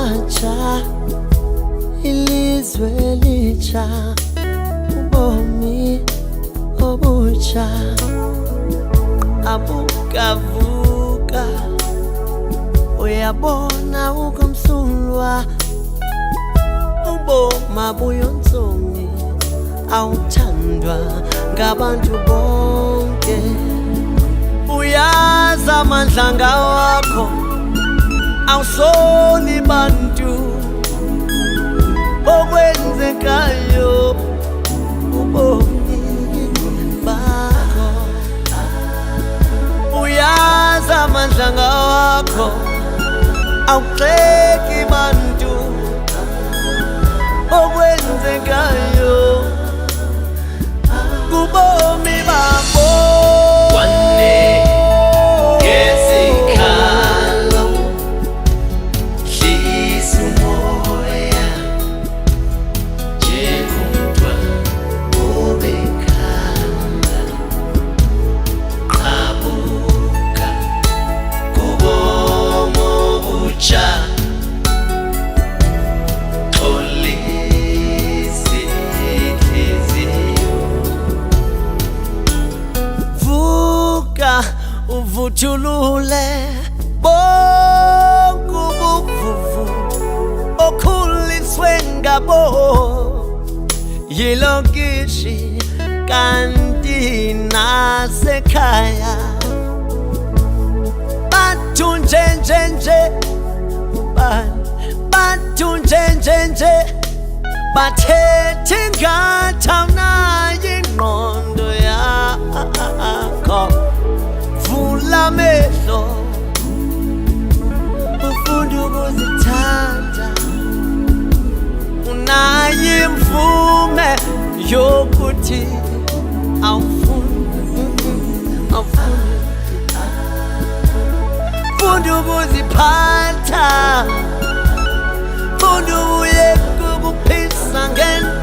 amatsha ilizwe litsha ubomi obutsha abukavuka uyabona ukumsulwa uboma buyontsoni awuthandwa ngabantu bonke uyazi amandla wakho awusoli bantu okwenzekayo ubomi bakho uyazi amandla wakho awuxeki bantu okwenzekayo kubomi bakho uvuthulule bonke ubuvuvu okhuliswe ngabo yilokishi kanti nasekhaya bathu njenjenje bathu njenjenje bathethe ngathi awunayo ingqondo yakho vula amehlo ufunda ukuzithanda unayo imvume yokuthi awufuni funda ukuziphatha funda uyeke ukuphisa ngendlela